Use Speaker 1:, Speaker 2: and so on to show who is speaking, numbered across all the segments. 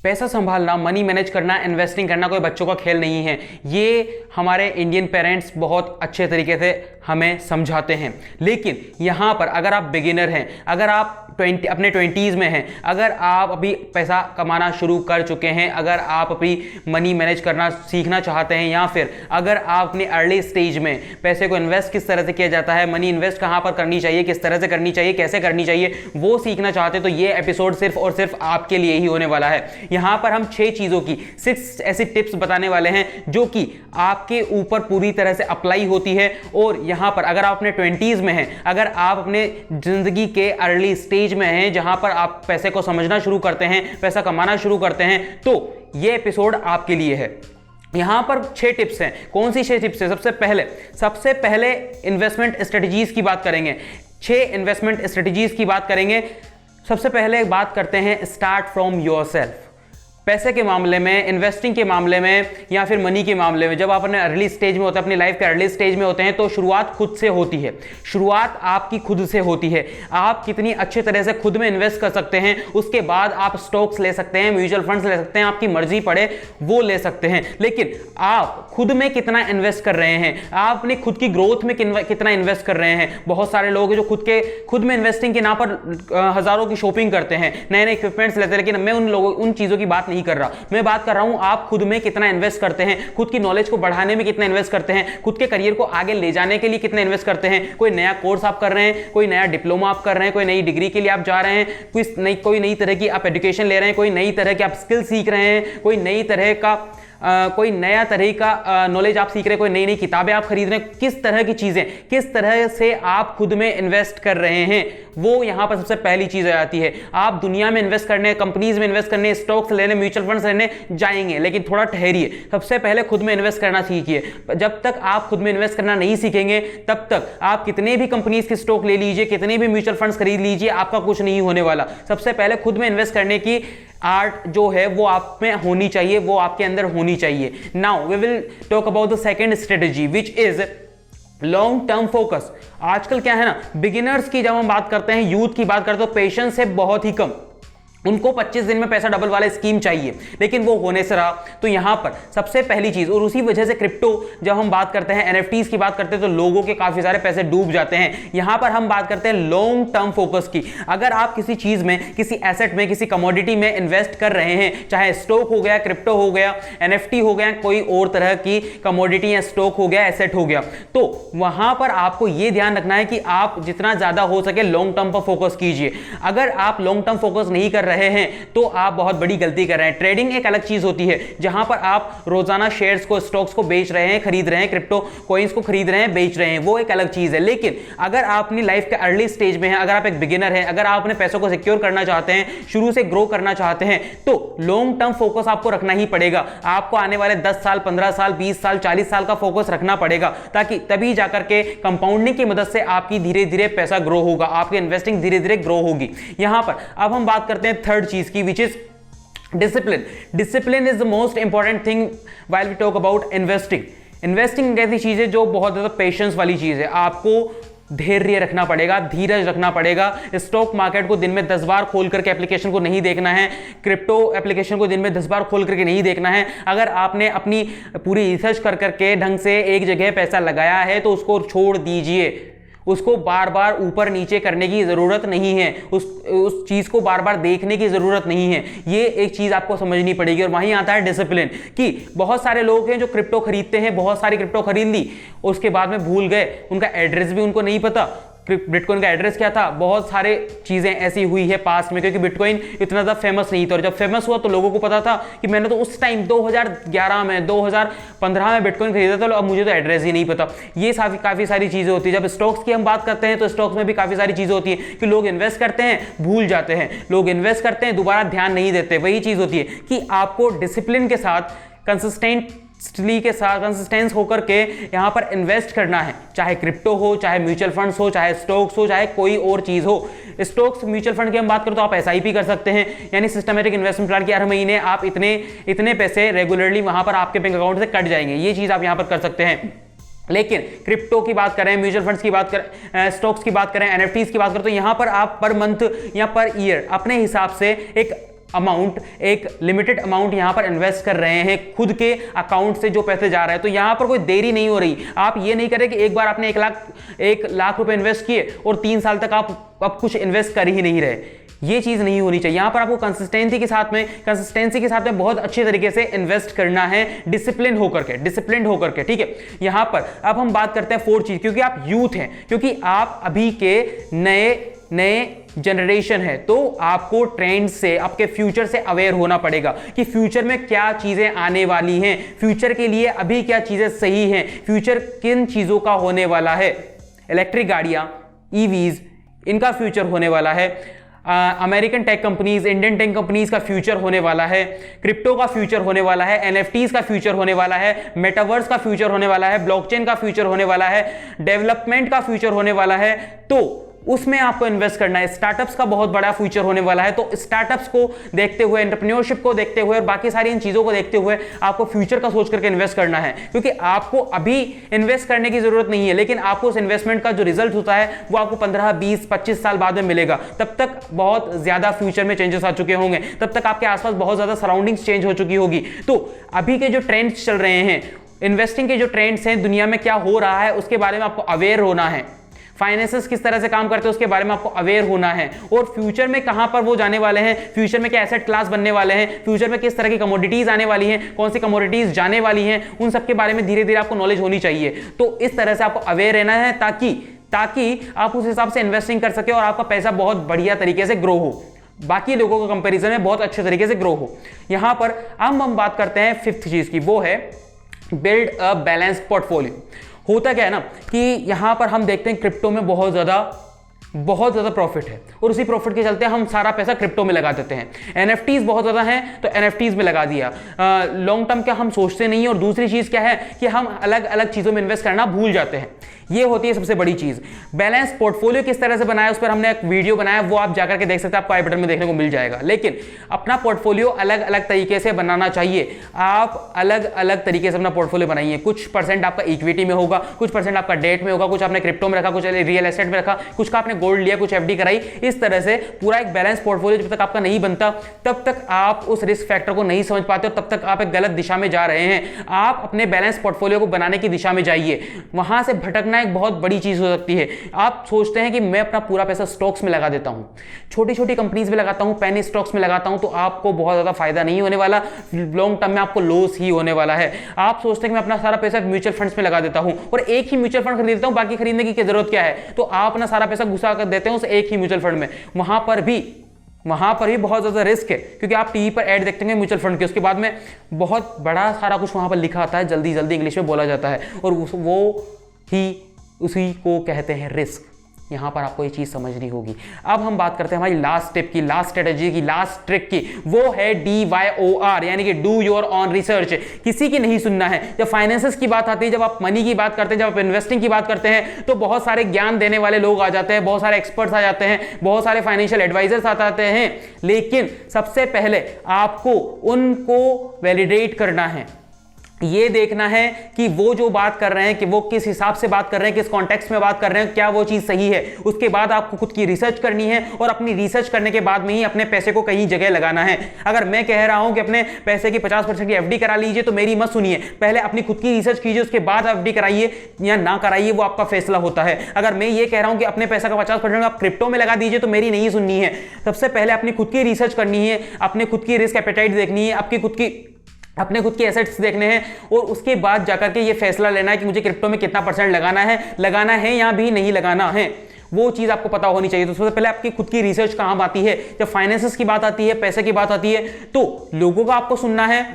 Speaker 1: पैसा संभालना, money manage करना, इन्वेस्टिंग करना कोई बच्चों का खेल नहीं है। ये हमारे इंडियन पेरेंट्स बहुत अच्छे तरीके से हमें समझाते हैं। लेकिन यहाँ पर अगर आप बिगिनर हैं, अगर आप अपने 20s में हैं, अगर आप अभी पैसा कमाना शुरू कर चुके हैं, अगर आप अभी मनी मैनेज करना सीखना चाहते हैं, या फिर अगर आप अपने अर्ली स्टेज में पैसे को इन्वेस्ट किस तरह से किया जाता है, मनी इन्वेस्ट कहाँ पर करनी चाहिए, किस तरह से करनी चाहिए, कैसे करनी चाहिए, वो सीखना चाहते हैं, तो ये एपिसोड सिर्फ और सिर्फ आपके लिए ही होने वाला है। यहाँ पर हम 6 चीज़ों की 6 ऐसी टिप्स बताने वाले हैं जो कि आपके ऊपर पूरी तरह से अप्लाई होती है। और यहाँ पर अगर आप अपने 20s में हैं, अगर आप अपने जिंदगी के अर्ली स्टेज में हैं जहां पर आप पैसे को समझना शुरू करते हैं, पैसा कमाना शुरू करते हैं, तो ये एपिसोड आपके लिए है। यहां पर 6 टिप्स हैं। कौन सी 6 टिप्स है? सबसे पहले इन्वेस्टमेंट स्ट्रेटजीज की बात करेंगे। 6 इन्वेस्टमेंट स्ट्रेटजीज की बात करेंगे। सबसे पहले बात करते हैं स्टार्ट फ्रॉम योरसेल्फ। पैसे के मामले में, इन्वेस्टिंग के मामले में, या फिर मनी के मामले में, जब आप अपने अर्ली स्टेज में होते हैं, अपनी लाइफ के अर्ली स्टेज में होते हैं, तो शुरुआत खुद से होती है। शुरुआत आपकी खुद से होती है। आप कितनी अच्छे तरह से खुद में इन्वेस्ट कर सकते हैं, उसके बाद आप स्टॉक्स ले सकते हैं, म्यूचुअल फंड्स ले सकते हैं, आपकी मर्जी पड़े वो ले सकते हैं। लेकिन आप खुद में कितना इन्वेस्ट कर रहे हैं, आप अपनी खुद की ग्रोथ में कितना इन्वेस्ट कर रहे हैं। बहुत सारे लोग हैं जो खुद में इन्वेस्टिंग के नाम पर हजारों की शॉपिंग करते हैं, नए नए इक्विपमेंट्स लेते हैं, लेकिन मैं उन चीजों की बात नहीं कर रहा। मैं बात कर रहा हूं आप खुद में कितना इन्वेस्ट करते हैं, खुद की नॉलेज को बढ़ाने में कितना इन्वेस्ट करते हैं, खुद के करियर को आगे ले जाने के लिए कितना इन्वेस्ट करते हैं। कोई नया कोर्स आप कर रहे हैं, कोई नया डिप्लोमा आप कर रहे हैं, कोई नई डिग्री के लिए आप जा रहे हैं, कोई नई तरह की आप एजुकेशन ले रहे हैं, कोई नई तरह की आप स्किल सीख रहे हैं, कोई नया तरह का नॉलेज आप सीख रहे हैं, कोई नई नई किताबें आप खरीद रहे हैं। किस तरह की चीजें, किस तरह से आप खुद में इन्वेस्ट कर रहे हैं, वो यहां पर सबसे पहली चीज आ जाती है। आप दुनिया में इन्वेस्ट करने, कंपनीज में इन्वेस्ट करने, स्टॉक्स लेने, म्यूचुअल फंड्स लेने जाएंगे, लेकिन थोड़ा ठहरिए। सबसे पहले खुद में इन्वेस्ट करना सीखिए। जब तक आप खुद में इन्वेस्ट करना नहीं सीखेंगे, तब तक आप कितने भी कंपनीज के स्टॉक ले लीजिए, कितने भी म्यूचुअल फंड्स खरीद लीजिए, आपका कुछ नहीं होने वाला। सबसे पहले खुद में इन्वेस्ट करने की आर्ट जो है वो आप में होनी चाहिए, वो आपके अंदर होनी चाहिए। Now we will talk about the second strategy which is long term focus. आजकल क्या है ना, बिगिनर्स की जब हम बात करते हैं, यूथ की बात करते हैं, तो पेशेंस है बहुत ही कम। उनको 25 दिन में पैसा डबल वाला स्कीम चाहिए, लेकिन वो होने से रहा। तो यहां पर सबसे पहली चीज, और उसी वजह से क्रिप्टो जब हम बात करते हैं, एनएफटीज की बात करते हैं, तो लोगों के काफी सारे पैसे डूब जाते हैं। यहां पर हम बात करते हैं लॉन्ग टर्म फोकस की। अगर आप किसी चीज में, किसी एसेट में, किसी कमोडिटी में इन्वेस्ट कर रहे हैं, चाहे स्टॉक हो गया, क्रिप्टो हो गया, एनएफटी हो गया, कोई और तरह की कमोडिटी या स्टॉक हो गया, एसेट हो गया, तो वहां पर आपको यह ध्यान रखना है कि आप जितना ज्यादा हो सके लॉन्ग टर्म पर फोकस कीजिए। अगर आप लॉन्ग टर्म फोकस नहीं कर रहे हैं तो आप बहुत बड़ी गलती कर रहे हैं। ट्रेडिंग एक अलग चीज होती है जहां पर आप रोजाना शेयर्स को, स्टॉक्स को बेच रहे हैं, खरीद रहे हैं, क्रिप्टो कॉइंस को खरीद रहे हैं, बेच रहे हैं, वो एक अलग चीज है। लेकिन अगर आप अपनी लाइफ के अर्ली स्टेज में हैं, अगर आप एक बिगिनर हैं, अगर आप अपने पैसों को सिक्योर करना चाहते हैं, शुरू से ग्रो करना चाहते हैं, तो लॉन्ग टर्म फोकस आपको रखना ही पड़ेगा। आपको आने वाले 10 साल, 15 साल, 20 साल, 40 साल का फोकस रखना पड़ेगा, ताकि तभी जाकर के कंपाउंडिंग की मदद से आपकी धीरे धीरे पैसा ग्रो होगा, आपकी इन्वेस्टिंग धीरे धीरे ग्रो होगी। यहां पर अब हम बात करते हैं थर्ड चीज की, which is discipline. Discipline is the most important thing while we talk about investing. Investing ऐसी चीज है जो बहुत ज्यादा पेशेंस वाली चीज है। आपको धैर्य रखना पड़ेगा, धीरज रखना पड़ेगा। स्टॉक मार्केट को दिन में 10 बार खोल करके एप्लीकेशन को नहीं देखना है, क्रिप्टो एप्लीकेशन को दिन में 10 बार खोल करके नहीं देखना है। अगर आपने अपनी पूरी रिसर्च कर करके ढंग से एक जगह पैसा लगाया है तो उसको छोड़ दीजिए। उसको बार बार ऊपर नीचे करने की जरूरत नहीं है, उस चीज को बार बार देखने की जरूरत नहीं है। ये एक चीज आपको समझनी पड़ेगी। और वहीं आता है डिसिप्लिन, कि बहुत सारे लोग हैं जो क्रिप्टो खरीदते हैं, बहुत सारी क्रिप्टो खरीद ली, उसके बाद में भूल गए, उनका एड्रेस भी उनको नहीं पता बिटकॉइन का एड्रेस क्या था। बहुत सारे चीजें ऐसी हुई है पास्ट में, क्योंकि बिटकॉइन इतना ज़्यादा फेमस नहीं था, और जब फेमस हुआ तो लोगों को पता था कि मैंने तो उस टाइम 2011 में, 2015 में बिटकॉइन खरीदा था, अब मुझे तो एड्रेस ही नहीं पता। ये काफ़ी सारी चीज़ें होती है। जब स्टॉक्स की हम बात करते हैं तो स्टॉक्स में भी काफ़ी सारी चीज़ें होती है कि लोग इन्वेस्ट करते हैं, भूल जाते हैं, लोग इन्वेस्ट करते हैं, दोबारा ध्यान नहीं देते। वही चीज़ होती है कि आपको डिसिप्लिन के साथ, कंसिस्टेंस होकर के यहां पर इन्वेस्ट करना है, चाहे क्रिप्टो हो, चाहे म्यूचुअल फंड्स हो, चाहे स्टॉक्स हो, चाहे कोई और चीज हो। स्टॉक्स, म्यूचुअल फंड की हम बात करें तो आप एसआईपी कर सकते हैं, यानी सिस्टमेटिक इन्वेस्टमेंट प्लान, कि हर महीने आप इतने पैसे रेगुलरली वहां पर आपके बैंक अकाउंट से कट जाएंगे। ये चीज आप यहां पर कर सकते हैं। लेकिन क्रिप्टो की बात करें, म्यूचुअल फंड्स की बात करें, स्टॉक्स की बात करें, एनएफटीज की बात करें, तो यहां पर आप पर मंथ या पर ईयर अपने हिसाब से एक अमाउंट, एक लिमिटेड अमाउंट यहां पर इन्वेस्ट कर रहे हैं खुद के अकाउंट से जो पैसे जा रहे हैं, तो यहां पर कोई देरी नहीं हो रही। आप ये नहीं करें कि एक बार आपने 1 लाख रुपए इन्वेस्ट किए और 3 साल तक आप अब कुछ इन्वेस्ट कर ही नहीं रहे। ये चीज नहीं होनी चाहिए। यहां पर आपको कंसिस्टेंसी के साथ में बहुत अच्छे तरीके से इन्वेस्ट करना है, डिसिप्लिन होकर के, ठीक है। यहां पर अब हम बात करते हैं 4 चीज, क्योंकि आप यूथ हैं, क्योंकि आप अभी के नए जनरेशन है, तो आपको ट्रेंड से, आपके फ्यूचर से अवेयर होना पड़ेगा कि फ्यूचर में क्या चीजें आने वाली हैं, फ्यूचर के लिए अभी क्या चीजें सही हैं, फ्यूचर किन चीजों का होने वाला है। इलेक्ट्रिक गाड़ियां, ईवीज, इनका फ्यूचर होने वाला है। American tech companies, Indian tech companies का फ्यूचर होने वाला है। क्रिप्टो का फ्यूचर होने वाला है। एनएफटीज का फ्यूचर होने वाला है। मेटावर्स का फ्यूचर होने वाला है। ब्लॉकचेन का फ्यूचर होने वाला है। डेवलपमेंट का फ्यूचर होने वाला है। तो उसमें आपको इन्वेस्ट करना है। स्टार्टअप्स का बहुत बड़ा फ्यूचर होने वाला है, तो स्टार्टअप्स को देखते हुए, एंटरप्रेन्योरशिप को देखते हुए और बाकी सारी इन चीजों को देखते हुए आपको फ्यूचर का सोच करके इन्वेस्ट करना है, क्योंकि आपको अभी इन्वेस्ट करने की जरूरत नहीं है, लेकिन आपको उस इन्वेस्टमेंट का जो रिजल्ट होता है वो आपको 15, 20, 25 साल बाद में मिलेगा। तब तक बहुत ज्यादा फ्यूचर में चेंजेस आ चुके होंगे, तब तक आपके आसपास बहुत ज्यादा सराउंडिंग्स चेंज हो चुकी होगी। तो अभी के जो ट्रेंड्स चल रहे हैं, इन्वेस्टिंग के जो ट्रेंड्स हैं, दुनिया में क्या हो रहा है उसके बारे में आपको अवेयर होना है। फाइनेंसेस किस तरह से काम करते हैं उसके बारे में आपको अवेयर होना है, और फ्यूचर में कहां पर वो जाने वाले हैं, फ्यूचर में क्या एसेट क्लास बनने वाले हैं, फ्यूचर में किस तरह की कमोडिटीज आने वाली हैं, कौन सी कमोडिटीज जाने वाली हैं, उन सब के बारे में धीरे धीरे आपको नॉलेज होनी चाहिए। तो इस तरह से आपको अवेयर रहना है ताकि आप उस हिसाब से इन्वेस्टिंग कर सके और आपका पैसा बहुत बढ़िया तरीके से ग्रो हो, बाकी लोगों के कंपैरिजन में बहुत अच्छे तरीके से ग्रो हो। यहां पर अब हम बात करते हैं 5th चीज की, वो है बिल्ड अ बैलेंस्ड पोर्टफोलियो। होता क्या है ना कि यहां पर हम देखते हैं क्रिप्टो में बहुत ज्यादा प्रॉफिट है, और उसी प्रॉफिट के चलते हम सारा पैसा क्रिप्टो में लगा देते हैं। एनएफटीज बहुत ज्यादा हैं तो एनएफटीज में लगा दिया। लॉन्ग टर्म क्या हम सोचते नहीं है, और दूसरी चीज क्या है कि हम अलग अलग चीजों में इन्वेस्ट करना भूल जाते हैं। ये होती है सबसे बड़ी चीज। बैलेंस पोर्टफोलियो किस तरह से बनाया उस पर हमने एक वीडियो बनाया, वो आप जाकर के देख सकते हैं, आपको आई बटन में देखने को मिल जाएगा। लेकिन अपना पोर्टफोलियो अलग अलग तरीके से बनाना चाहिए। आप अलग अलग तरीके से अपना पोर्टफोलियो बनाइए। कुछ परसेंट आपका इक्विटी में होगा, कुछ परसेंट आपका डेट में होगा, कुछ आपने क्रिप्टो में रखा, कुछ रियल एस्टेट में रखा, कुछ का आपने गोल्ड लिया, कुछ एफडी कराई। इस तरह से पूरा एक बैलेंस पोर्टफोलियो जब तक आपका नहीं बनता, तब तक आप उस रिस्क फैक्टर को नहीं समझ पाते, और तब तक आप एक गलत दिशा में जा रहे हैं। आप अपने बैलेंस पोर्टफोलियो को बनाने की दिशा में जाइए। वहां से भटकना एक बहुत बड़ी चीज हो सकती है। आप सोचते हैं कि मैं अपना पूरा पैसा स्टॉक्स में लगा देता हूं, छोटी छोटी कंपनीज में लगाता हूं, पेनी स्टॉक्स में लगाता हूं, तो आपको बहुत ज्यादा फायदा नहीं होने वाला, लॉन्ग टर्म में आपको लॉस ही होने वाला है। आप सोचते हैं कि मैं अपना सारा पैसा म्यूचुअल फंड्स में लगा देता हूं और एक ही म्यूचुअल फंड खरीद लेता हूं, बाकी खरीदने की जरूरत क्या है, तो आप अपना सारा पैसा घुसा कर देते हैं उस एक ही म्यूचुअल फंड में। वहां पर भी बहुत ज्यादा रिस्क है, क्योंकि आप टीवी पर ऐड देखते हैं म्यूचुअल फंड के, उसके बाद में बहुत बड़ा सारा कुछ वहां पर लिखा आता है, जल्दी जल्दी इंग्लिश में बोला जाता है, और उसी को कहते हैं रिस्क। यहां पर आपको ये चीज समझनी होगी। अब हम बात करते हैं हमारी लास्ट टिप की, लास्ट स्ट्रेटेजी की, लास्ट ट्रिक की, वो है DYOR, यानी कि डू योर ऑन रिसर्च। किसी की नहीं सुनना है। जब फाइनेंसेस की बात आती है, जब आप मनी की बात करते हैं, जब आप इन्वेस्टिंग की बात करते हैं, तो बहुत सारे ज्ञान देने वाले लोग आ जाते हैं, बहुत सारे एक्सपर्ट्स आ जाते हैं, बहुत सारे फाइनेंशियल एडवाइजर्स आ जाते हैं, लेकिन सबसे पहले आपको उनको वैलिडेट करना है। ये देखना है कि वो जो बात कर रहे हैं कि वो किस हिसाब से बात कर रहे हैं, किस कॉन्टेक्स्ट में बात कर रहे हैं, क्या वो चीज सही है। उसके बाद आपको खुद की रिसर्च करनी है, और अपनी रिसर्च करने के बाद में ही अपने पैसे को कहीं जगह लगाना है। अगर मैं कह रहा हूं कि अपने पैसे की 50% की एफडी करा लीजिए, तो मेरी मत सुनिए, पहले अपनी खुद की रिसर्च कीजिए, उसके बाद एफडी कराइए या ना कराइए, वो आपका फैसला होता है। अगर मैं ये कह रहा हूं कि अपने पैसा का 50% आप क्रिप्टो में लगा दीजिए, तो मेरी नहीं सुननी है। सबसे पहले अपनी खुद की रिसर्च करनी है, अपने खुद की रिस्क एपेटाइट देखनी है, अपने खुद के एसेट्स देखने हैं, और उसके बाद जाकर के ये फैसला लेना है कि मुझे क्रिप्टो में कितना % लगाना है या भी नहीं लगाना है। वो चीज आपको पता होनी चाहिए। तो सबसे पहले आपकी खुद की रिसर्च कहां आती है, जब फाइनेंसेस की बात आती है, पैसे की बात आती है, तो लोगों का आपको सुनना है,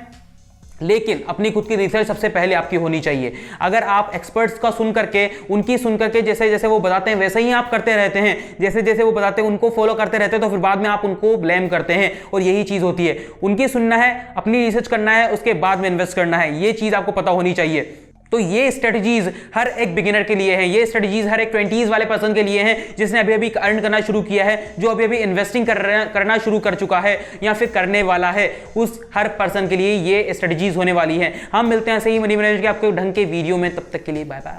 Speaker 1: लेकिन अपनी खुद की रिसर्च सबसे पहले आपकी होनी चाहिए। अगर आप एक्सपर्ट्स का सुन करके जैसे जैसे वो बताते हैं वैसे ही आप करते रहते हैं, जैसे जैसे वो बताते हैं उनको फॉलो करते रहते हैं, तो फिर बाद में आप उनको ब्लेम करते हैं, और यही चीज होती है। उनकी सुनना है, अपनी रिसर्च करना है, उसके बाद में इन्वेस्ट करना है। ये चीज आपको पता होनी चाहिए। तो ये स्ट्रेटजीज हर एक बिगिनर के लिए है, ये स्ट्रेटजीज हर एक 20s वाले पर्सन के लिए हैं, जिसने अभी अभी अर्न करना शुरू किया है, जो अभी अभी इन्वेस्टिंग करना शुरू कर चुका है या फिर करने वाला है, उस हर पर्सन के लिए ये स्ट्रेटजीज होने वाली है। हम मिलते हैं ऐसे ही मनी मैनेजर के आपको ढंग के वीडियो में, तब तक के लिए बाय बाय।